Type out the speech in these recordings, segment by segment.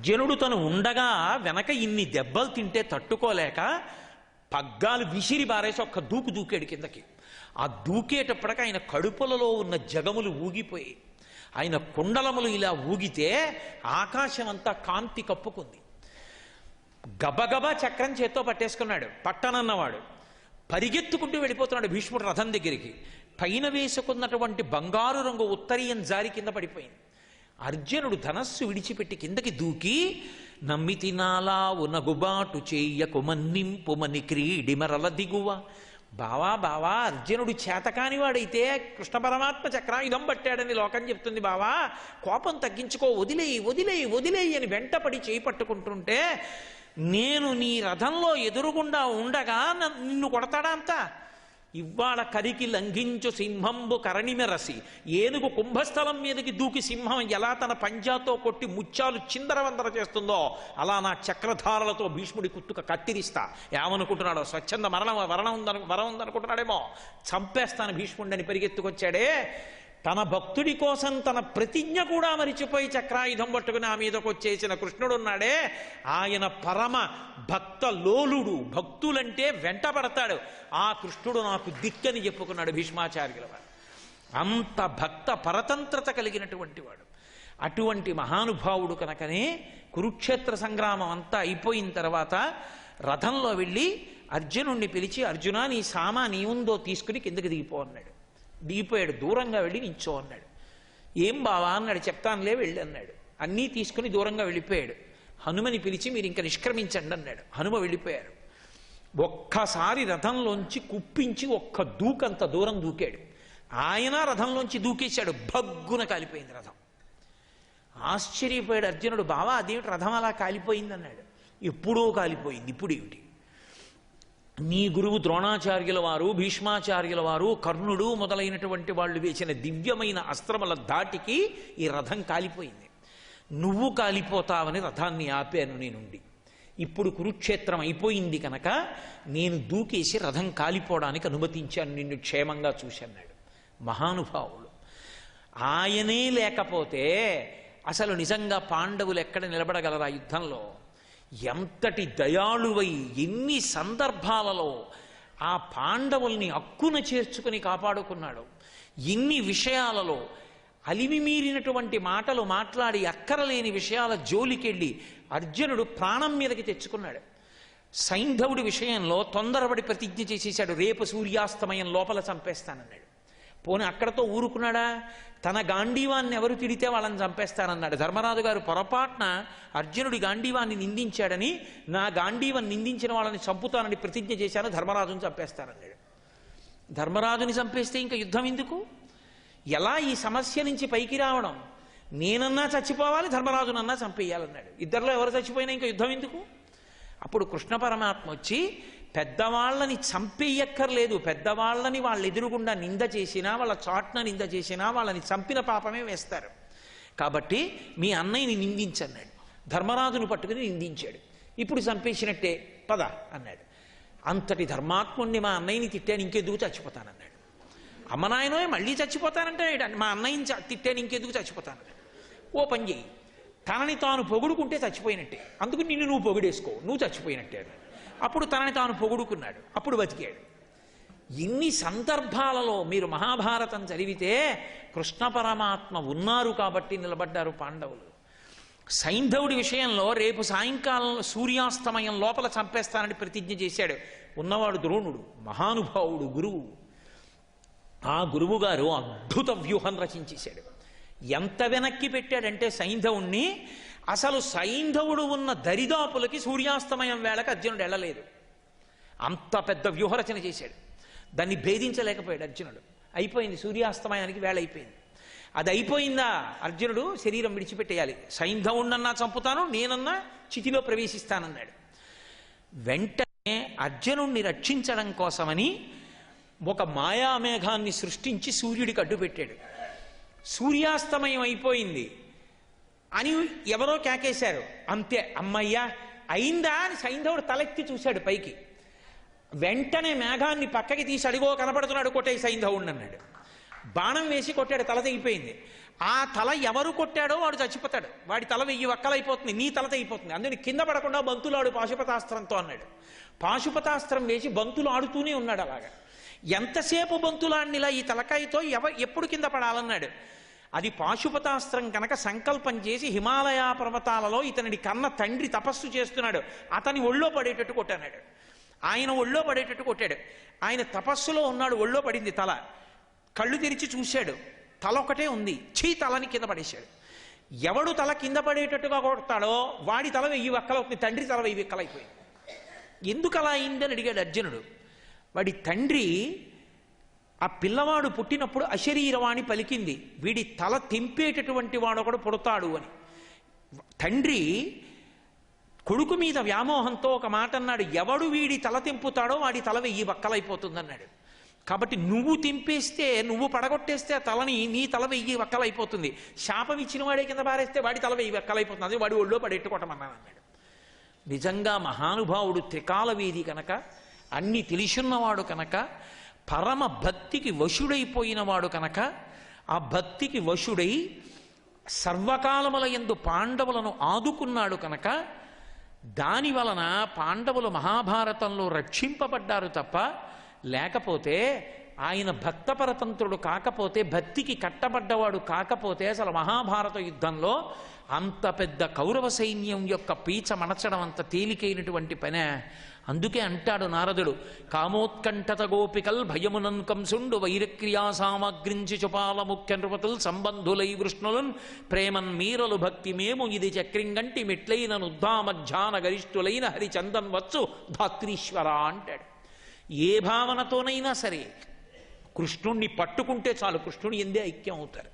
అర్జునుడు తను ఉండగా వెనక ఇన్ని దెబ్బలు తింటే తట్టుకోలేక పగ్గాలు విసిరి బారేసి ఒక్క దూకు దూకాడు కిందకి. ఆ దూకేటప్పటికి ఆయన కడుపులలో ఉన్న జగములు ఊగిపోయి ఆయన కుండలములు ఇలా ఊగితే ఆకాశం అంతా కాంతి కప్పుకుంది. గబగబా చక్రం చేత్తో పట్టేసుకున్నాడు. పట్టనన్నవాడు పరిగెత్తుకుంటూ వెళ్ళిపోతున్నాడు భీష్ముడు రథం దగ్గరికి. పైన వేసుకున్నటువంటి బంగారు రంగు ఉత్తరీయం జారి కింద పడిపోయింది. అర్జునుడు ధనస్సు విడిచిపెట్టి కిందకి దూకి నమ్మితి నాలా ఉనగుబాటు చెయ్యకు మన్నింపుమని క్రీడిమరల దిగువ. బావా బావా, అర్జునుడు చేతకాని వాడైతే కృష్ణ పరమాత్మ చక్రాయుధం పట్టాడని లోకం చెప్తుంది. బావా కోపం తగ్గించుకో, వదిలేయి వదిలేయి వదిలేయి అని వెంటపడి చేయి పట్టుకుంటుంటే నేను నీ రథంలో ఎదురుగుండా ఉండగా నిన్ను కొడతాడా అంతా? ఇవాళ కరికి లంఘించు సింహంబు కరణిమెరసి. ఏనుగు కుంభస్థలం మీదకి దూకి సింహం ఎలా తన పంజాతో కొట్టి ముత్యాలు చిందరవందర చేస్తుందో అలా నా చక్రధారలతో భీష్ముడి కుత్తుక కత్తిరిస్తా. ఏమనుకుంటున్నాడో, స్వచ్ఛంద వరం ఉందనుకుంటున్నాడేమో. చంపేస్తాను భీష్ముడిని పరిగెత్తుకొచ్చాడే. తన భక్తుడి కోసం తన ప్రతిజ్ఞ కూడా మరిచిపోయి చక్రాయుధం పట్టుకుని ఆ మీదకు వచ్చేసిన కృష్ణుడు ఉన్నాడే, ఆయన పరమ భక్త లోలుడు. భక్తులంటే వెంట పడతాడు. ఆ కృష్ణుడు నాకు దిక్కని చెప్పుకున్నాడు భీష్మాచార్యుల వారు. అంత భక్త పరతంత్రత కలిగినటువంటి వాడు. అటువంటి మహానుభావుడు కనుకనే కురుక్షేత్ర సంగ్రామం అంతా అయిపోయిన తర్వాత రథంలో వెళ్ళి అర్జునుణ్ణి పిలిచి, అర్జున నీ సామాన్ ఏముందో తీసుకుని కిందకి దిగిపో అన్నాడు. దిగిపోయాడు. దూరంగా వెళ్ళి నించో అన్నాడు. ఏం బావా అన్నాడు. చెప్తానులే వెళ్ళి అన్నాడు. అన్నీ తీసుకుని దూరంగా వెళ్ళిపోయాడు. హనుమని పిలిచి మీరు ఇంకా నిష్క్రమించండి అన్నాడు. హనుమ వెళ్ళిపోయారు. ఒక్కసారి రథంలోంచి కుప్పించి ఒక్క దూకంత దూరం దూకాడు. ఆయన రథంలోంచి దూకేశాడు. భగ్గున కాలిపోయింది రథం. ఆశ్చర్యపోయాడు అర్జునుడు. బావా అదేమిటి రథం అలా కాలిపోయింది అన్నాడు. ఎప్పుడో కాలిపోయింది, ఇప్పుడు ఏమిటి? నీ గురువు ద్రోణాచార్యుల వారు, భీష్మాచార్యుల వారు, కర్ణుడు మొదలైనటువంటి వాళ్ళు వేసిన దివ్యమైన అస్త్రముల ధాటికి ఈ రథం కాలిపోయింది. నువ్వు కాలిపోతావని రథాన్ని ఆపాను నేనుండి. ఇప్పుడు కురుక్షేత్రం అయిపోయింది కనుక నేను దూకేసి రథం కాలిపోవడానికి అనుమతించాను, నిన్ను క్షేమంగా చూశాన్నాడు. మహానుభావులు. ఆయనే లేకపోతే అసలు నిజంగా పాండవులు ఎక్కడ నిలబడగలరా యుద్ధంలో? ఎంతటి దయాళువై ఎన్ని సందర్భాలలో ఆ పాండవుల్ని అక్కున చేర్చుకుని కాపాడుకున్నాడు. ఎన్ని విషయాలలో అలిమి మీరినటువంటి మాటలు మాట్లాడి అక్కరలేని విషయాల జోలికెళ్ళి అర్జునుడు ప్రాణం మీదకి తెచ్చుకున్నాడు. సైంధవుడి విషయంలో తొందరపడి ప్రతిజ్ఞ చేసేశాడు. రేపు సూర్యాస్తమయం లోపల చంపేస్తానన్నాడు. పోనీ అక్కడతో ఊరుకున్నాడా? తన గాంధీవాన్ని ఎవరు తిడితే వాళ్ళని చంపేస్తానన్నాడు. ధర్మరాజు గారు పొరపాటున అర్జునుడి గాంధీవాన్ని నిందించాడని నా గాంధీవాన్ని నిందించిన వాళ్ళని చంపుతానని ప్రతిజ్ఞ చేశాను, ధర్మరాజుని చంపేస్తానన్నాడు. ధర్మరాజుని చంపేస్తే ఇంకా యుద్ధం ఎందుకు? ఎలా ఈ సమస్య నుంచి పైకి రావడం? నేనన్నా చచ్చిపోవాలి, ధర్మరాజునన్నా చంపేయాలన్నాడు. ఇద్దరిలో ఎవరు చచ్చిపోయినా ఇంకా యుద్ధం ఎందుకు? అప్పుడు కృష్ణ పరమాత్మ వచ్చి పెద్దవాళ్ళని చంపేయక్కర్లేదు, పెద్దవాళ్ళని వాళ్ళ ఎదురుగుండా నింద చేసినా, వాళ్ళ చాట్న నింద చేసినా వాళ్ళని చంపిన పాపమే వేస్తారు. కాబట్టి మీ అన్నయ్యని నిందించన్నాడు. ధర్మరాజును పట్టుకుని నిందించాడు. ఇప్పుడు చంపేసినట్టే పద అన్నాడు. అంతటి ధర్మాత్ముణ్ణి మా అన్నయ్యని తిట్టాను, ఇంకెందుకు చచ్చిపోతానన్నాడు. అమ్మ నాయనో మళ్ళీ చచ్చిపోతానంటే మా అన్నయ్యని తిట్టాను, ఇంకెందుకు చచ్చిపోతానన్నాడు. ఓ పని చేయి, తనని తాను పొగుడుకుంటే చచ్చిపోయినట్టే, అందుకు నిన్ను నువ్వు పొగిడేసుకో, నువ్వు చచ్చిపోయినట్టే. అప్పుడు తనని తాను పొగుడుకున్నాడు, అప్పుడు బతికాడు. ఇన్ని సందర్భాలలో మీరు మహాభారతం చదివితే కృష్ణ పరమాత్మ ఉన్నారు కాబట్టి నిలబడ్డారు పాండవులు. సైంధవుడి విషయంలో రేపు సాయంకాలం సూర్యాస్తమయం లోపల చంపేస్తానని ప్రతిజ్ఞ చేశాడు. ఉన్నవాడు ద్రోణుడు, మహానుభావుడు, గురువు. ఆ గురువు గారు అద్భుత వ్యూహం రచించేశాడు. ఎంత వెనక్కి పెట్టాడంటే సైంధవుణ్ణి, అసలు సైంధవుడు ఉన్న దరిదాపులకి సూర్యాస్తమయం వేళకి అర్జునుడు వెళ్ళలేదు. అంత పెద్ద వ్యూహరచన చేశాడు. దాన్ని భేదించలేకపోయాడు అర్జునుడు. అయిపోయింది, సూర్యాస్తమయానికి వేళ అయిపోయింది. అది అయిపోయిందా అర్జునుడు శరీరం విడిచిపెట్టేయాలి. సైంధవుణ్ణన్నా చంపుతాను, నేనన్నా చితిలో ప్రవేశిస్తానన్నాడు. వెంటనే అర్జునుణ్ణి రక్షించడం కోసమని ఒక మాయామేఘాన్ని సృష్టించి సూర్యుడికి అడ్డు పెట్టాడు. సూర్యాస్తమయం అయిపోయింది అని ఎవరో కేకేశారు. అంతే, అమ్మయ్యా అయిందా అని సైంధవుడు తలెత్తి చూశాడు పైకి. వెంటనే మేఘాన్ని పక్కకి తీసి అడిగో కనపడుతున్నాడు, కొట్టే సైంధవుడిని అన్నాడు. బాణం వేసి కొట్టాడు, తల తెగిపోయింది. ఆ తల ఎవరు కొట్టాడో వాడు చచ్చిపోతాడు, వాడి తల 1000 వక్కలైపోతుంది, నీ తల తెగిపోతుంది. అందుకని కింద పడకుండా బంతులాడు పాశుపతాస్త్రంతో అన్నాడు. పాశుపతాస్త్రం వేసి బంతులు ఆడుతూనే ఉన్నాడు. అలాగా ఎంతసేపు బంతులాడినిలా ఈ తలకాయతో ఎప్పుడు కింద పడాలన్నాడు. అది పాశుపతాస్త్రం కనుక సంకల్పం చేసి హిమాలయ పర్వతాలలో ఇతనిని కన్న తండ్రి తపస్సు చేస్తున్నాడు, అతని ఒళ్ళో పడేటట్టు కొట్టన్నాడు. ఆయన ఒళ్ళో పడేటట్టు కొట్టాడు. ఆయన తపస్సులో ఉన్నాడు, ఒళ్ళో పడింది తల. కళ్ళు తెరిచి చూశాడు, తల ఒకటే ఉంది. తలని కింద పడేశాడు. ఎవడు తల కింద పడేటట్టుగా కొడతాడో వాడి తల 1000 వక్కలవుతుంది, తండ్రి తల 1000 వక్కలైపోయింది. ఎందుకు అలా అయిందని అడిగాడు అర్జునుడు. వాడి తండ్రి ఆ పిల్లవాడు పుట్టినప్పుడు అశరీరవాణి పలికింది, వీడి తల తెంపేటటువంటి వాడొకడు పుడతాడు అని. తండ్రి కొడుకు మీద వ్యామోహంతో ఒక మాట అన్నాడు, ఎవడు వీడి తల తెంపుతాడో వాడి తల 1000 వక్కలైపోతుంది అన్నాడు. కాబట్టి నువ్వు తెంపేస్తే, నువ్వు పడగొట్టేస్తే ఆ తలని నీ తల 1000 వక్కలైపోతుంది. శాపం ఇచ్చిన వాడే కింద పారేస్తే వాడి తల 1000 వక్కలైపోతుంది, అది వాడి ఒళ్ళో పడెట్టుకోవటమన్నాను అన్నాడు. నిజంగా మహానుభావుడు త్రికాలవేది కనుక, అన్ని తెలిసున్నవాడు కనుక, పరమ భక్తికి వశుడైపోయినవాడు కనుక, ఆ భక్తికి వశుడై సర్వకాలముల యందు పాండవులను ఆదుకున్నాడు కనుక, దాని వలన పాండవులు మహాభారతంలో రక్షింపబడ్డారు తప్ప, లేకపోతే ఆయన భక్తపరతంత్రుడు కాకపోతే, భక్తికి కట్టబడ్డవాడు కాకపోతే అసలు మహాభారత యుద్ధంలో అంత పెద్ద కౌరవ సైన్యం యొక్క పీచ మణచడం అంత తేలికైనటువంటి పనే. అందుకే అంటాడు నారదుడు, కామోత్కంఠత గోపికల్ భయమునన్ కంసుండు వైరక్రియా సామగ్రించి చుపాల ముఖ్య నృపతుల్ సంబంధులై వృష్ణులన్ ప్రేమన్ మీరలు భక్తి మేము ఇది చక్రింగంటి మెట్లైన నుద్ధామధ్యాన గరిష్ఠులైన హరిచందన్ వచ్చు ధాత్రీశ్వర అంటాడు. ఏ భావనతోనైనా సరే కృష్ణుణ్ణి పట్టుకుంటే చాలు, కృష్ణుని ఎందే ఐక్యం అవుతారు.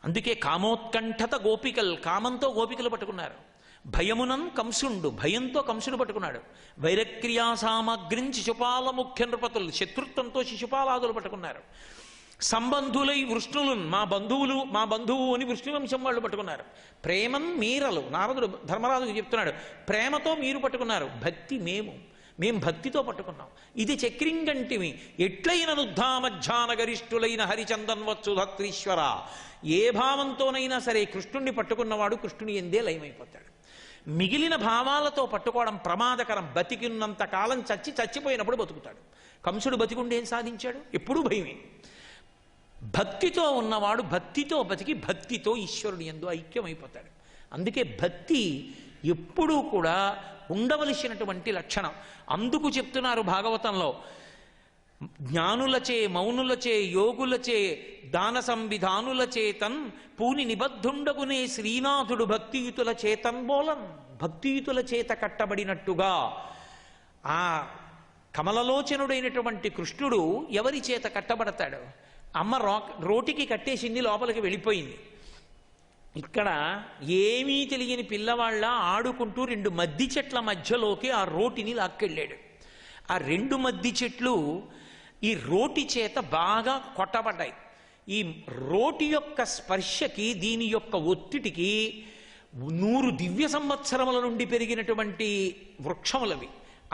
అందుకే కామోత్కంఠత గోపికల్, కామంతో గోపికలు పట్టుకున్నారు. భయమునం కంసుండు, భయంతో కంసుడు పట్టుకున్నాడు. వైరక్రియా సామగ్రిం శిశుపాల ముఖ్య నృపతులు, శత్రుత్వంతో శిశుపాలాదులు పట్టుకున్నారు. సంబంధులై వృష్ణులు, మా బంధువు అని వృష్ణువంశం వాళ్ళు పట్టుకున్నారు. ప్రేమం మీరలు, నారదుడు ధర్మరాజుకు చెప్తున్నాడు, ప్రేమతో మీరు పట్టుకున్నారు, భక్తి మేం భక్తితో పట్టుకున్నాం. ఇది చక్రింగంటివి ఎట్లైన నుద్ధామధ్యాన గరిష్ఠులైన హరిచందన్ వచ్చు ధత్రీశ్వర. ఏ భావంతోనైనా సరే కృష్ణుణ్ణి పట్టుకున్నవాడు కృష్ణుని ఎందే లయమైపోతాడు. మిగిలిన భావాలతో పట్టుకోవడం ప్రమాదకరం. బతికినంత కాలం చచ్చిపోయినప్పుడు బతుకుతాడు. కంసుడు బతికుండి ఏం సాధించాడు? ఎప్పుడూ భయమే. భక్తితో ఉన్నవాడు భక్తితో బతికి భక్తితో ఈశ్వరుని యందు ఐక్యమైపోతాడు. అందుకే భక్తి ఎప్పుడూ కూడా ఉండవలసినటువంటి లక్షణం. అందుకు చెప్తున్నారు భాగవతంలో, జ్ఞానులచే మౌనులచే యోగులచే దాన సంవిధానుల చేతన్ పూని నిబద్ధుండగునే శ్రీనాథుడు భక్తియుతుల చేతన్ బోలన్. భక్తియుతుల చేత కట్టబడినట్టుగా ఆ కమలలోచనుడైనటువంటి కృష్ణుడు ఎవరి చేత కట్టబడతాడు? అమ్మ రోటికి కట్టేసింది, లోపలికి వెళ్ళిపోయింది. ఇక్కడ ఏమీ తెలియని పిల్లవాళ్ళ ఆడుకుంటూ 2 మద్ది చెట్ల మధ్యలోకి ఆ రోటిని లాక్కెళ్ళాడు. ఆ 2 మద్ది చెట్లు ఈ రోటి చేత బాగా కొట్టబడ్డాయి. ఈ రోటి యొక్క స్పర్శకి, దీని యొక్క ఒత్తిడికి 100 దివ్య సంవత్సరముల నుండి పెరిగినటువంటి వృక్షములవి.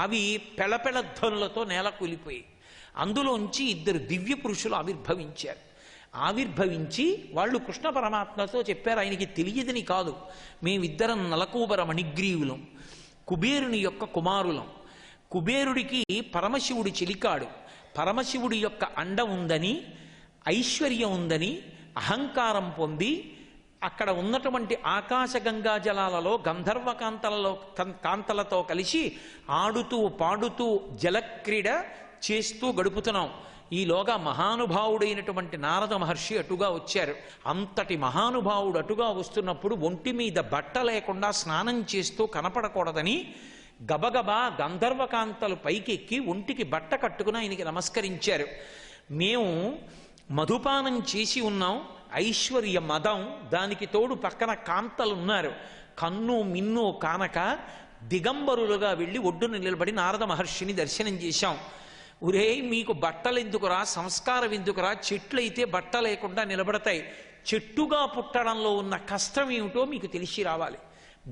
అవి పెళపెళ ధ్వనులతో నేల కూలిపోయి అందులోంచి 2 దివ్య పురుషులు ఆవిర్భవించి వాళ్ళు కృష్ణ పరమాత్మతో చెప్పారు, ఆయనకి తెలియదని కాదు, మేమిద్దరం నలకూబర మణిగ్రీవులం, కుబేరుని యొక్క కుమారులం. కుబేరుడికి పరమశివుడి చెలికాడు. పరమశివుడి యొక్క అండ ఉందని, ఐశ్వర్యం ఉందని అహంకారం పొంది అక్కడ ఉన్నటువంటి ఆకాశ గంగా జలాలలో గంధర్వ కాంతలతో కలిసి ఆడుతూ పాడుతూ జలక్రీడ చేస్తూ గడుపుతున్నాం. ఈలోగా మహానుభావుడైనటువంటి నారద మహర్షి అటుగా వచ్చారు. అంతటి మహానుభావుడు అటుగా వస్తున్నప్పుడు ఒంటి మీద బట్ట లేకుండా స్నానం చేస్తూ కనపడకూడదని గబగబా గంధర్వకాంతలు పైకెక్కి ఒంటికి బట్ట కట్టుకుని ఆయనకి నమస్కరించారు. మేము మధుపానం చేసి ఉన్నాం, ఐశ్వర్య మదం, దానికి తోడు పక్కన కాంతలు ఉన్నారు. కన్ను మిన్ను కానక దిగంబరులుగా వెళ్ళి ఒడ్డున నిలబడి నారద మహర్షిని దర్శనం చేశాం. ఒరే, మీకు బట్టలు ఎందుకురా, సంస్కారం ఎందుకురా, చెట్లయితే బట్ట లేకుండా నిలబడతాయి. చెట్టుగా పుట్టడంలో ఉన్న కష్టం ఏమిటో మీకు తెలిసి రావాలి.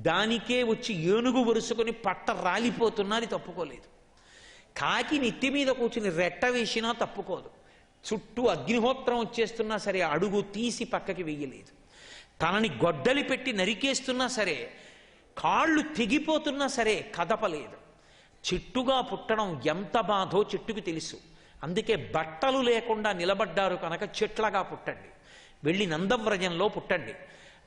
దానికే వచ్చి ఏనుగు వరుసుకొని పట్ట రాలిపోతున్నా అది తప్పుకోలేదు. కాకి నెత్తి మీద కూర్చుని రెట్ట వేసినా తప్పుకోదు. చుట్టూ అగ్నిహోత్రం వచ్చేస్తున్నా సరే అడుగు తీసి పక్కకి వెయ్యలేదు. తనని గొడ్డలి పెట్టి నరికేస్తున్నా సరే, కాళ్ళు తెగిపోతున్నా సరే కదపలేదు. చెట్టుగా పుట్టడం ఎంత బాధో చెట్టుకు తెలుసు. అందుకే బట్టలు లేకుండా నిలబడ్డారు కనుక చెట్లగా పుట్టండి, వెళ్ళి నందవ్రజంలో పుట్టండి,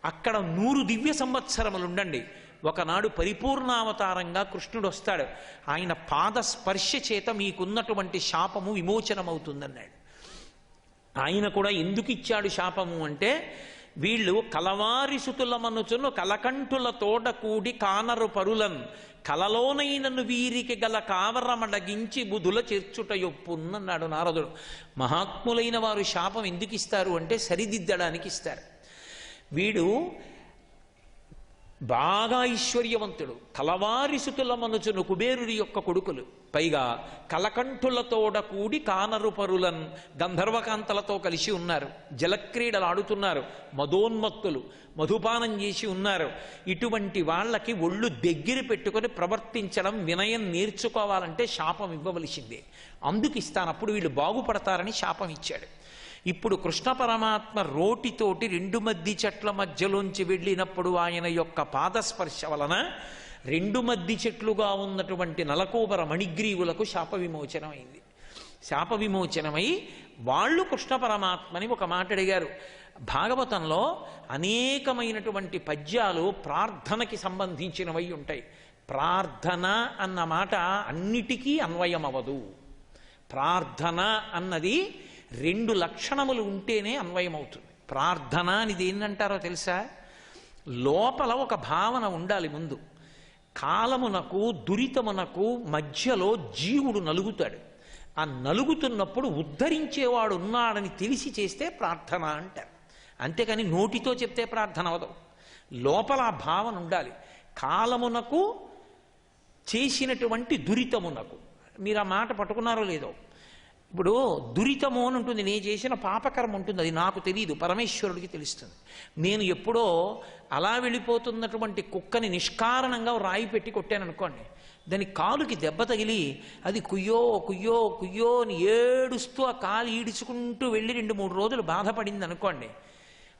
అక్కడ 100 దివ్య సంవత్సరములు ఉండండి. ఒకనాడు పరిపూర్ణావతారంగా కృష్ణుడు వస్తాడు, ఆయన పాద స్పర్శ చేత మీకున్నటువంటి శాపము విమోచనమవుతుందన్నాడు. ఆయన కూడా ఎందుకు ఇచ్చాడు శాపము అంటే, వీళ్ళు కలవారిసుతుల మనుచును కలకంఠుల తోడ కూడి కానరు పరులన్ కలలోనైనను వీరికి గల కావరమడగించి బుధుల చేర్చుట యొప్పున్నన్నాడు నారదుడు. మహాత్ములైన వారు శాపం ఎందుకు ఇస్తారు అంటే సరిదిద్దడానికి ఇస్తారు. వీడు బాగా ఐశ్వర్యవంతుడు, కలవారిసుతుల మనుచును కుబేరుడి యొక్క కొడుకులు, పైగా కలకంఠులతోడ కూడి కానరు పరులన్ గంధర్వకాంతలతో కలిసి ఉన్నారు, జలక్రీడలు ఆడుతున్నారు, మదోన్మత్తులు, మధుపానం చేసి ఉన్నారు. ఇటువంటి వాళ్ళకి ఒళ్ళు దగ్గర పెట్టుకొని ప్రవర్తించడం, వినయం నేర్చుకోవాలంటే శాపం ఇవ్వవలసిందే. అందుకు ఇస్తాను, అప్పుడు వీళ్ళు బాగుపడతారని శాపం ఇచ్చాడు. ఇప్పుడు కృష్ణ పరమాత్మ రోటితోటి 2 మద్ది చెట్ల మధ్యలోంచి వెళ్ళినప్పుడు ఆయన యొక్క పాదస్పర్శ వలన 2 మద్ది చెట్లుగా ఉన్నటువంటి నలకూబర మణిగ్రీవులకు శాప విమోచనమైంది. శాప విమోచనమై వాళ్ళు కృష్ణ పరమాత్మని ఒక మాట అడిగారు. భాగవతంలో అనేకమైనటువంటి పద్యాలు ప్రార్థనకి సంబంధించినవై ఉంటాయి. ప్రార్థన అన్న మాట అన్నిటికీ అన్వయం అవ్వదు. ప్రార్థన అన్నది 2 లక్షణములు ఉంటేనే అన్వయం అవుతుంది. ప్రార్థన అనేది ఏంటంటారో తెలుసా? లోపల ఒక భావన ఉండాలి. ముందు కాలమునకు దురితమునకు మధ్యలో జీవుడు నలుగుతాడు. ఆ నలుగుతున్నప్పుడు ఉద్ధరించేవాడు ఉన్నాడని తెలిసి చేస్తే ప్రార్థన అంటారు. అంతేకాని నోటితో చెప్తే ప్రార్థన అవదు. లోపల ఆ భావన ఉండాలి. కాలమునకు చేసినటువంటి దురితమునకు, మీరు ఆ మాట పట్టుకున్నారో లేదో, ఇప్పుడు దురితము అని ఉంటుంది, నేను చేసిన పాపకర్మ ఉంటుంది, అది నాకు తెలియదు, పరమేశ్వరుడికి తెలుస్తుంది. నేను ఎప్పుడో అలా వెళ్ళిపోతున్నటువంటి కుక్కని నిష్కారణంగా రాయి పెట్టి కొట్టాను అనుకోండి, దాని కాలుకి దెబ్బ తగిలి అది కుయ్యో కుయ్యో కుయ్యో అని ఏడుస్తూ ఆ కాలు ఈడ్చుకుంటూ వెళ్ళి 2-3 రోజులు బాధపడింది అనుకోండి,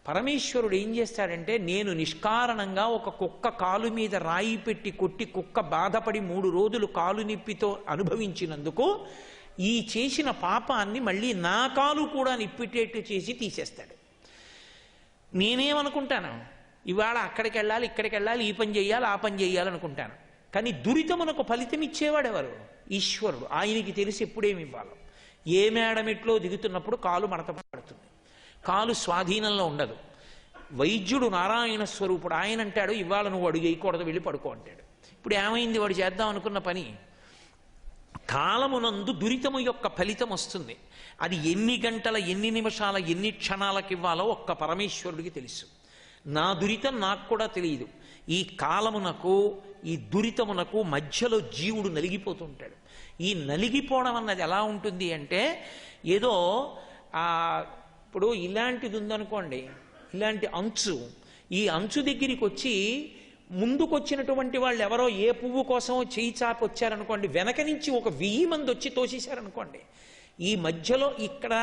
పరమేశ్వరుడు ఏం చేస్తాడంటే, నేను నిష్కారణంగా ఒక కుక్క కాలు మీద రాయి పెట్టి కొట్టి కుక్క బాధపడి 3 రోజులు కాలు నిప్పితో అనుభవించినందుకు ఈ చేసిన పాపాన్ని మళ్ళీ నా కాలు కూడా నిప్పిటేట్టు చేసి తీసేస్తాడు. నేనేమనుకుంటాను, ఇవాళ అక్కడికి వెళ్ళాలి, ఇక్కడికి వెళ్ళాలి, ఈ పని చేయాలి, ఆ పని చేయాలనుకుంటాను. కానీ దురితమునకు ఫలితం ఇచ్చేవాడు ఎవరు? ఈశ్వరుడు. ఆయనకి తెలిసి ఎప్పుడేమి ఇవ్వాలో. ఏ మేడమెట్లో దిగుతున్నప్పుడు కాలు మడత పడుతుంది, కాలు స్వాధీనంలో ఉండదు. వైద్యుడు నారాయణ స్వరూపుడు, ఆయన అంటాడు ఇవాళ నువ్వు అడుగు వేయకూడదు, వెళ్ళి పడుకో అంటాడు. ఇప్పుడు ఏమైంది? వాడు చేద్దాం అనుకున్న పని కాలమునందు దురితము యొక్క ఫలితం వస్తుంది. అది ఎన్ని గంటల, ఎన్ని నిమిషాల, ఎన్ని క్షణాలకు ఇవ్వాలో ఒక్క పరమేశ్వరుడికి తెలుసు. నా దురితం నాకు కూడా తెలియదు. ఈ కాలమునకు, ఈ దురితమునకు మధ్యలో జీవుడు నలిగిపోతుంటాడు. ఈ నలిగిపోవడం అన్నది ఎలా ఉంటుంది అంటే, ఏదో ఇప్పుడు ఇలాంటిది ఉందనుకోండి, ఇలాంటి అంచు, ఈ అంచు దగ్గరికి వచ్చి ముందుకొచ్చినటువంటి వాళ్ళు ఎవరో ఏ పువ్వు కోసం చేయి చాపి వచ్చారనుకోండి, వెనక నుంచి ఒక 1000 మంది వచ్చి తోసేశారనుకోండి, ఈ మధ్యలో ఇక్కడ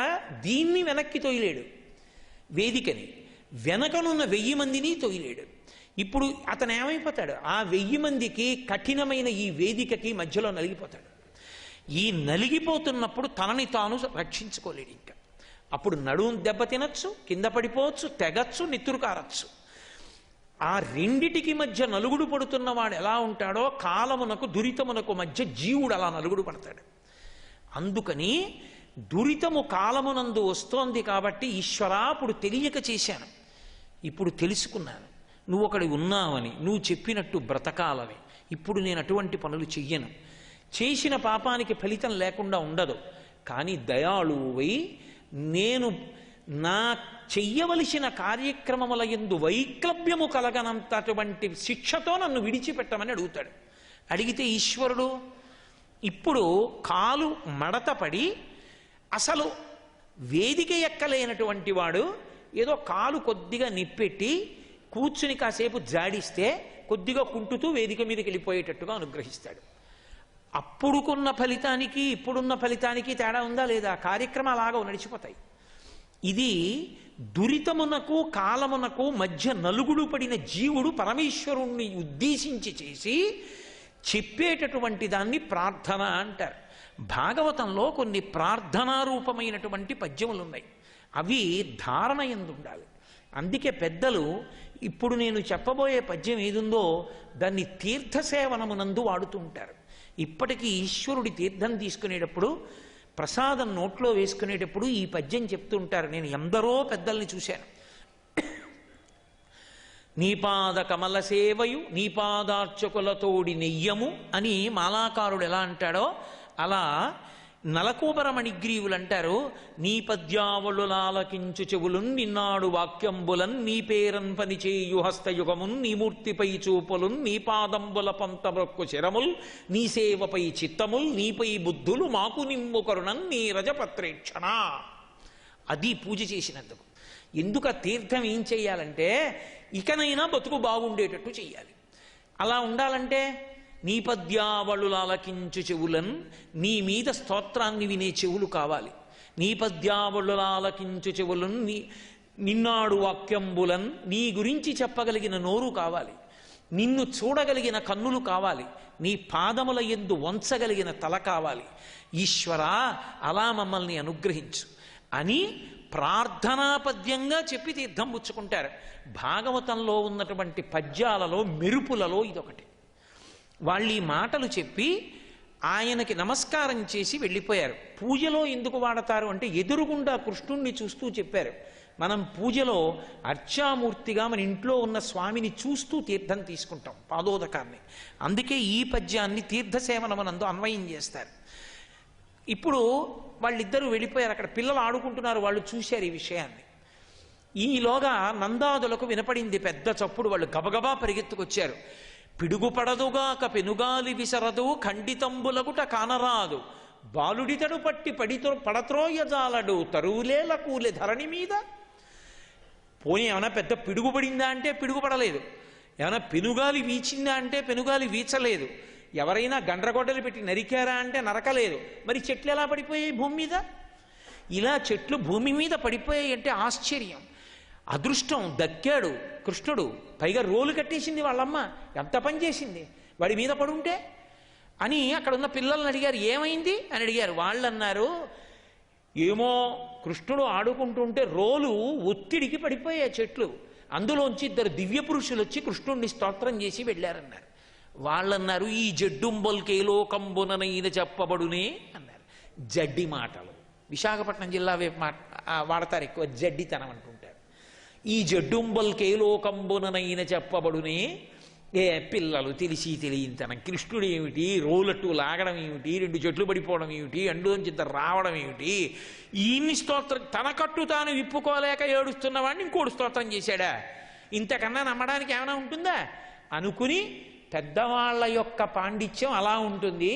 దీన్ని వెనక్కి తోయలేడు, వేదికని వెనకనున్న 1000 మందిని తోయలేడు. ఇప్పుడు అతను ఏమైపోతాడు? ఆ 1000 మందికి కఠినమైన ఈ వేదికకి మధ్యలో నలిగిపోతాడు. ఈ నలిగిపోతున్నప్పుడు తనని తాను రక్షించుకోలేడు. ఇంకా అప్పుడు నడుము దెబ్బ తినచ్చు, కింద పడిపోవచ్చు, తెగచ్చు, నిత్తురు కారచ్చు. ఆ రెండిటికి మధ్య నలుగుడు పడుతున్నవాడు ఎలా ఉంటాడో, కాలమునకు దురితమునకు మధ్య జీవుడు అలా నలుగుడు పడతాడు. అందుకని దురితము కాలమునందు వస్తోంది కాబట్టి, ఈశ్వరా అప్పుడు తెలియక చేశాను, ఇప్పుడు తెలుసుకున్నాను, నువ్వు ఒకడి ఉన్నావని, నువ్వు చెప్పినట్టు బ్రతకాలని. ఇప్పుడు నేను అటువంటి పనులు చెయ్యను. చేసిన పాపానికి ఫలితం లేకుండా ఉండదు. కానీ దయాళువై నేను నా చెయ్యవలసిన కార్యక్రమముల యందు వైక్లభ్యము కలగనంతటువంటి శిక్షతో నన్ను విడిచిపెట్టమని అడుగుతాడు. అడిగితే ఈశ్వరుడు ఇప్పుడు కాలు మడతపడి అసలు వేదిక ఎక్కలేనటువంటి వాడు ఏదో కాలు కొద్దిగా నిప్పెట్టి కూర్చుని కాసేపు జాడిస్తే కొద్దిగా కుంటుతూ వేదిక మీదకి వెళ్ళిపోయేటట్టుగా అనుగ్రహిస్తాడు. అప్పుడుకున్న ఫలితానికి ఇప్పుడున్న ఫలితానికి తేడా ఉందా లేదా? కార్యక్రమాలు అలాగా నడిచిపోతాయి. ఇది దురితమునకు కాలమునకు మధ్య నలుగుడు పడిన జీవుడు పరమేశ్వరుణ్ణి ఉద్దేశించి చేసి చెప్పేటటువంటి దాన్ని ప్రార్థన అంటారు. భాగవతంలో కొన్ని ప్రార్థనారూపమైనటువంటి పద్యములు ఉన్నాయి. అవి ధారణ యందు ఉండాలి. అందుకే పెద్దలు ఇప్పుడు నేను చెప్పబోయే పద్యం ఏదుందో దాన్ని తీర్థసేవనమునందు వాడుతూ ఉంటారు. ఇప్పటికీ ఈశ్వరుడి తీర్థం తీసుకునేటప్పుడు, ప్రసాదం నోట్లో వేసుకునేటప్పుడు ఈ పద్యం చెప్తుంటారు. నేను ఎందరో పెద్దల్ని చూశాను. నీపాద కమల సేవయు నీపాదార్చకులతోడి నెయ్యము అని మాలాకారుడు ఎలా అంటాడో అలా నలకూబరమణిగ్రీవులు అంటారు. నీ పద్యావళులాలకించు చెవులున్ నిన్నాడు వాక్యంబులన్ నీ పేరన్ పనిచేయు హస్తయుగమున్ నీ మూర్తిపై చూపులున్ నీ పాదంబుల పంతమొక్కు శరముల్ నీ సేవపై చిత్తముల్ నీపై బుద్ధులు మాకు నిమ్ము కరుణన్ నీ రజపత్రేక్షణ. అది పూజ చేసినందుకు. ఎందుకు ఆ తీర్థం ఏం చెయ్యాలంటే ఇకనైనా బతుకు బాగుండేటట్టు చెయ్యాలి. అలా ఉండాలంటే నీ పద్యావళులాలకించు చెవులన్, నీ మీద స్తోత్రాన్ని వినే చెవులు కావాలి. నీ పద్యావళులాలకించు చెవులన్ నిన్నాడు వాక్యంబులన్, నీ గురించి చెప్పగలిగిన నోరు కావాలి. నిన్ను చూడగలిగిన కన్నులు కావాలి. నీ పాదముల యందు వంచగలిగిన తల కావాలి. ఈశ్వరా అలా మమ్మల్ని అనుగ్రహించు అని ప్రార్థనాపద్యంగా చెప్పి తీర్థం పుచ్చుకుంటారు. భాగవతంలో ఉన్నటువంటి పద్యాలలో మెరుపులలో ఇదొకటి. వాళ్ళు ఈ మాటలు చెప్పి ఆయనకి నమస్కారం చేసి వెళ్ళిపోయారు. పూజలో ఎందుకు వాడతారు అంటే ఎదురుగుండా కృష్ణుణ్ణి చూస్తూ చెప్పారు. మనం పూజలో అర్చామూర్తిగా మన ఇంట్లో ఉన్న స్వామిని చూస్తూ తీర్థం తీసుకుంటాం, పాదోదకాన్ని. అందుకే ఈ పద్యాన్ని తీర్థసేవనమనందు అన్వయం చేస్తారు. ఇప్పుడు వాళ్ళిద్దరూ వెళ్ళిపోయారు. అక్కడ పిల్లలు ఆడుకుంటున్నారు, వాళ్ళు చూశారు ఈ విషయాన్ని. ఈలోగా నందాదులకు వినపడింది పెద్ద చప్పుడు. వాళ్ళు గబగబా పరిగెత్తుకొచ్చారు. పిడుగుపడదుగాక పెనుగాలి విసరదు ఖండితంబులగుట కానరాదు బాలుడితడు పట్టి పడత్రోయజాలడు తరువులేల కూలే ధరణి మీద. పోనీ ఏమైనా పెద్ద పిడుగుపడిందా అంటే పిడుగుపడలేదు. ఏమైనా పెనుగాలి వీచిందా అంటే పెనుగాలి వీచలేదు. ఎవరైనా గండ్రగొడ్డలు పెట్టి నరికారా అంటే నరకలేదు. మరి చెట్లు ఎలా పడిపోయాయి భూమి మీద? ఇలా చెట్లు భూమి మీద పడిపోయాయి అంటే ఆశ్చర్యం. అదృష్టం, దక్కాడు కృష్ణుడు. పైగా రోలు కట్టేసింది వాళ్ళమ్మ. ఎంత పని చేసింది వాడి మీద పడుంటే అని అక్కడ ఉన్న పిల్లల్ని అడిగారు, ఏమైంది అని అడిగారు. వాళ్ళు అన్నారు, ఏమో కృష్ణుడు ఆడుకుంటుంటే రోలు ఒత్తిడికి పడిపోయాయి చెట్లు. అందులోంచి ఇద్దరు దివ్య పురుషులు వచ్చి కృష్ణుడిని స్తోత్రం చేసి వెళ్ళారన్నారు. వాళ్ళన్నారు, ఈ జడ్డుంబొల్కేలో కంబుననైన చెప్పబడునే అన్నారు. జడ్డి మాటలు విశాఖపట్నం జిల్లా వాడతారు ఎక్కువ, జడ్డితనం అంటుంటారు. ఈ జడ్డుంబొల్కేలో కంబుననైన చెప్పబడునే. ఏ పిల్లలు తెలిసి తెలియనితనం. కృష్ణుడు ఏమిటి, రోలట్టు లాగడం ఏమిటి, రెండు చెట్లు పడిపోవడం ఏమిటి, అండులోంచి ఇద్దరు రావడం ఏమిటి, ఈయన్ని స్తోత్రం తన కట్టు తాను విప్పుకోలేక ఏడుస్తున్నవాడిని ఇంకోడు స్తోత్రం చేశాడా? ఇంతకన్నా నమ్మడానికి ఏమైనా ఉంటుందా అనుకుని పెద్దవాళ్ల యొక్క పాండిత్యం అలా ఉంటుంది.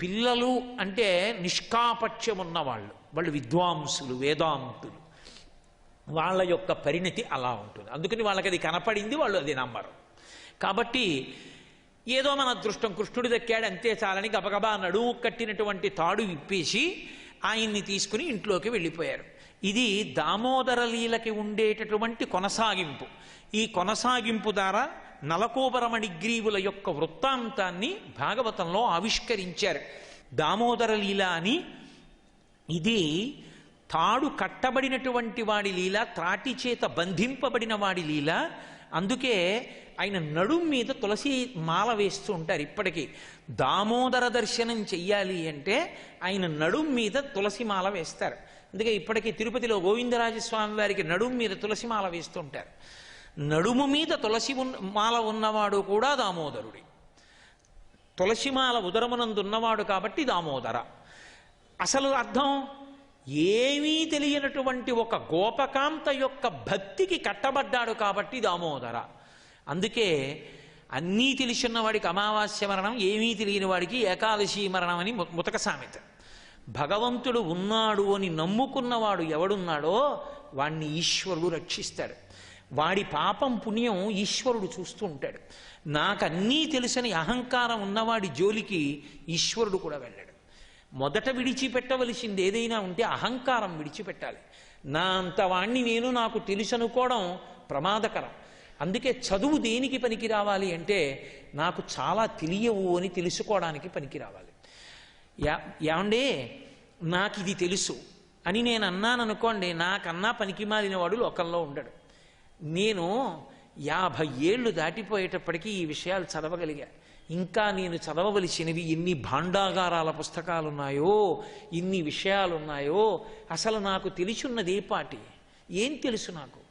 పిల్లలు అంటే నిష్కాపట్యం ఉన్నవాళ్ళు, వాళ్ళు విద్వాంసులు, వేదాంతులు, వాళ్ళ యొక్క పరిణతి అలా ఉంటుంది. అందుకని వాళ్ళకి అది కనపడింది, వాళ్ళు అది నమ్మరు. కాబట్టి ఏదో మన అదృష్టం, కృష్ణుడి దక్కాడు అంతే చాలని గబగబా నడుము కట్టినటువంటి తాడు విప్పేసి ఆయన్ని తీసుకుని ఇంట్లోకి వెళ్ళిపోయారు. ఇది దామోదర లీలకి ఉండేటటువంటి కొనసాగింపు. ఈ కొనసాగింపు ద్వారా నలకోబరమణిగ్రీవుల యొక్క వృత్తాంతాన్ని భాగవతంలో ఆవిష్కరించారు. దామోదర లీల అని, ఇది తాడు కట్టబడినటువంటి వాడి లీల, త్రాటి చేత బంధింపబడిన వాడి లీల. అందుకే ఆయన నడుం మీద తులసి మాల వేస్తూ ఉంటారు. ఇప్పటికీ దామోదర దర్శనం చెయ్యాలి అంటే ఆయన నడుం మీద తులసి మాల వేస్తారు. అందుకే ఇప్పటికీ తిరుపతిలో గోవిందరాజస్వామి వారికి నడుం మీద తులసి మాల వేస్తుంటారు. నడుము మీద తులసి మాల ఉన్నవాడు కూడా దామోదరుడి. తులసిమాల ఉదరమునందున్నవాడు కాబట్టి దామోదర. అసలు అర్థం ఏమీ తెలియనటువంటి ఒక గోపకాంత యొక్క భక్తికి కట్టబడ్డాడు కాబట్టి దామోదర. అందుకే అన్నీ తెలిసిన వాడికి అమావాస్య మరణం, ఏమీ తెలియని వాడికి ఏకాదశి మరణం అని ముతక సామెత. భగవంతుడు ఉన్నాడు అని నమ్ముకున్నవాడు ఎవడున్నాడో వాణ్ణి ఈశ్వరుడు రక్షిస్తాడు. వాడి పాపం పుణ్యం ఈశ్వరుడు చూస్తూ ఉంటాడు. నాకన్నీ తెలుసని అహంకారం ఉన్నవాడి జోలికి ఈశ్వరుడు కూడా వెళ్ళాడు. మొదట విడిచిపెట్టవలసింది ఏదైనా ఉంటే అహంకారం విడిచిపెట్టాలి. నా అంతవాణ్ణి నేను నాకు తెలుసనుకోవడం ప్రమాదకరం. అందుకే చదువు దేనికి పనికి రావాలి అంటే నాకు చాలా తెలియవు అని తెలుసుకోవడానికి పనికి రావాలి. ఏమండే నాకు ఇది తెలుసు అని నేను అన్నాను అనుకోండి, నాకన్నా పనికి మాలిన వాడు లోకంలో ఉండడు. నేను 50 ఏళ్ళు దాటిపోయేటప్పటికీ ఈ విషయాలు చదవగలిగా. ఇంకా నేను చదవవలసినవి ఎన్ని భాండాగారాల పుస్తకాలున్నాయో, ఇన్ని విషయాలున్నాయో. అసలు నాకు తెలిసున్నది ఏ పాటి, ఏం తెలుసు నాకు?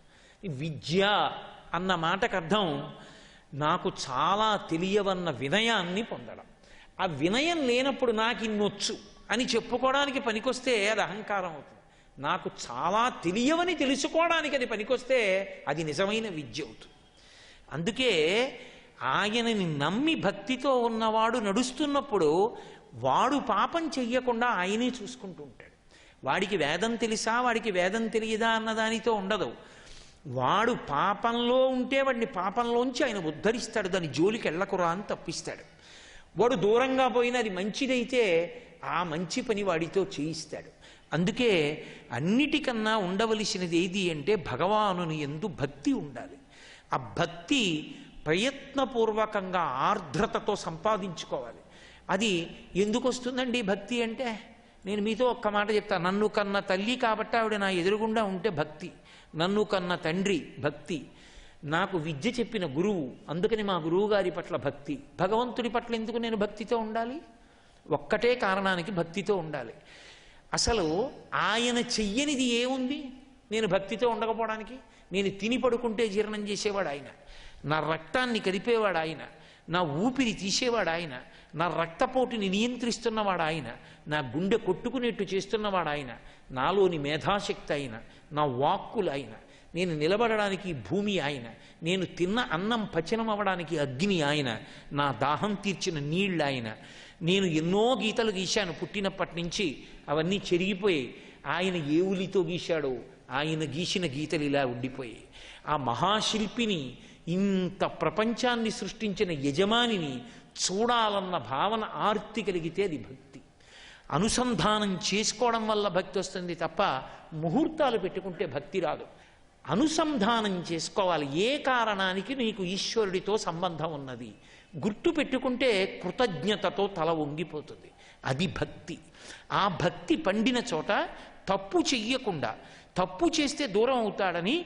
విద్య అన్న మాటకు అర్థం నాకు చాలా తెలియవన్న వినయాన్ని పొందడం. ఆ వినయం లేనప్పుడు నాకు ఇన్నొచ్చు అని చెప్పుకోవడానికి పనికొస్తే అది అహంకారం అవుతుంది. నాకు చాలా తెలియవని తెలుసుకోవడానికి అది పనికొస్తే అది నిజమైన విద్య అవుతుంది. అందుకే ఆయనని నమ్మి భక్తితో ఉన్నవాడు నడుస్తున్నప్పుడు వాడు పాపం చెయ్యకుండా ఆయనే చూసుకుంటూ ఉంటాడు. వాడికి వేదం తెలుసా, వాడికి వేదం తెలియదా అన్నదానితో ఉండదు. వాడు పాపంలో ఉంటే వాడిని పాపంలోంచి ఆయన ఉద్ధరిస్తాడు. దాని జోలికి వెళ్ళకురా అని తప్పిస్తాడు. వాడు దూరంగా పోయిన అది మంచిదైతే ఆ మంచి పని వాడితో చేయిస్తాడు. అందుకే అన్నిటికన్నా ఉండవలసినది ఏది అంటే భగవానుని యందు భక్తి ఉండాలి. ఆ భక్తి ప్రయత్నపూర్వకంగా ఆర్ద్రతతో సంపాదించుకోవాలి. అది ఎందుకు వస్తుందండి భక్తి అంటే? నేను మీతో ఒక్క మాట చెప్తాను. నన్ను కన్న తల్లి కాబట్టి ఆవిడ నా ఎదురుగుండా ఉంటే భక్తి. నన్ను కన్న తండ్రి భక్తి. నాకు విద్య చెప్పిన గురువు, అందుకని మా గురువు గారి పట్ల భక్తి. భగవంతుడి పట్ల ఎందుకు నేను భక్తితో ఉండాలి? ఒక్కటే కారణానికి భక్తితో ఉండాలి. అసలు ఆయన చెయ్యనిది ఏముంది నేను భక్తితో ఉండకపోవడానికి? నేను తిని పడుకుంటే జీర్ణం చేసేవాడు ఆయన, నా రక్తాన్ని కదిపేవాడు ఆయన, నా ఊపిరి తీసేవాడు ఆయన, నా రక్తపోటుని నియంత్రిస్తున్నవాడు ఆయన, నా గుండె కొట్టుకునేట్టు చేస్తున్నవాడు ఆయన, నాలోని మేధాశక్తి ఆయన, నా వాక్కులు ఆయన, నేను నిలబడడానికి భూమి ఆయన, నేను తిన్న అన్నం పచనం అవ్వడానికి అగ్ని ఆయన, నా దాహం తీర్చిన నీళ్ళు ఆయన. నేను ఎన్నో గీతలు గీశాను పుట్టినప్పటి నుంచి, అవన్నీ చెరిగిపోయి ఆయన ఏ ఉలితో గీశాడో ఆయన గీసిన గీతలు ఇలా ఉండిపోయాయి. ఆ మహాశిల్పిని, ఇంత ప్రపంచాన్ని సృష్టించిన యజమానిని చూడాలన్న భావన ఆర్తి కలిగితే అది భక్తి. అనుసంధానం చేసుకోవడం వల్ల భక్తి వస్తుంది తప్ప ముహూర్తాలు పెట్టుకుంటే భక్తి రాదు. అనుసంధానం చేసుకోవాలి. ఏ కారణానికి నీకు ఈశ్వరుడితో సంబంధం ఉన్నది గుర్తు పెట్టుకుంటే కృతజ్ఞతతో తల వంగిపోతుంది. అది భక్తి. ఆ భక్తి పండిన చోట తప్పు చెయ్యకుండా, తప్పు చేస్తే దూరం అవుతాడని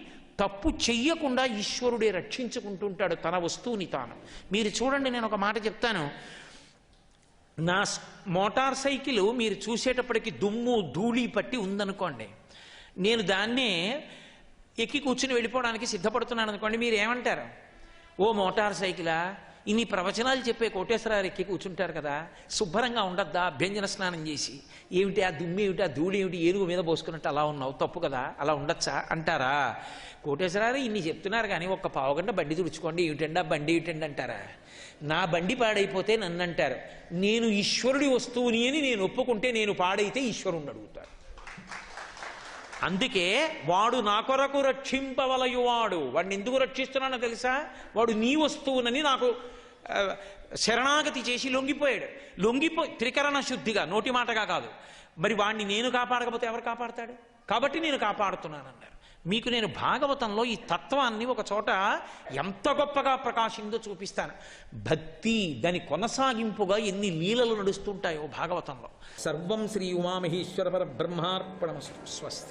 తప్పు చెయ్యకుండా ఈశ్వరుడే రక్షించుకుంటుంటాడు తన వస్తువుని తాను. మీరు చూడండి, నేను ఒక మాట చెప్తాను. నా మోటార్ సైకిల్ మీరు చూసేటప్పటికి దుమ్ము ధూళి పట్టి ఉందనుకోండి, నేను దాన్నే ఎక్కి కూర్చుని వెళ్ళిపోవడానికి సిద్ధపడుతున్నాను అనుకోండి, మీరు ఏమంటారు? ఓ మోటార్ సైకిలా, ఇన్ని ప్రవచనాలు చెప్పే కోటేశ్వరరావు ఎక్కి కూర్చుంటారు కదా, శుభ్రంగా ఉండద్దా అభ్యంజన స్నానం చేసి? ఏమిటి ఆ దుమ్ము, ఏమిటి ఆ ధూళి, ఏమిటి ఏనుగు మీద పోసుకున్నట్టు అలా ఉన్నావు, తప్పు కదా, అలా ఉండొచ్చా అంటారా? కోటేశ్వరరావు ఇన్ని చెప్తున్నారు కానీ ఒక్క పావుగంట బండి తుడుచుకోండి, ఏమిటండి ఆ బండి ఏమిటండి అంటారా? నా బండి పాడైపోతే నన్ను అంటారు. నేను ఈశ్వరుడి వస్తువుని అని నేను ఒప్పుకుంటే నేను పాడైతే ఈశ్వరుణ్ణి అడుగుతారు. అందుకే వాడు నా కొరకు రక్షింపవలయువాడు. వాడిని ఎందుకు రక్షిస్తున్నానో తెలుసా? వాడు నీ వస్తువునని నాకు శరణాగతి చేసి లొంగిపోయాడు. త్రికరణ శుద్ధిగా, నోటి మాటగా కాదు. మరి వాడిని నేను కాపాడకపోతే ఎవరు కాపాడతాడు? కాబట్టి నేను కాపాడుతున్నానన్నారు. మీకు నేను భాగవతంలో ఈ తత్వాన్ని ఒక చోట ఎంత గొప్పగా ప్రకాశిందో చూపిస్తాను. భక్తి దాని కొనసాగింపుగా ఎన్ని లీలలు నడుస్తుంటాయో భాగవతంలో. సర్వం శ్రీ ఉమామహేశ్వర పరబ్రహ్మార్పణమస్తు. స్వస్తి.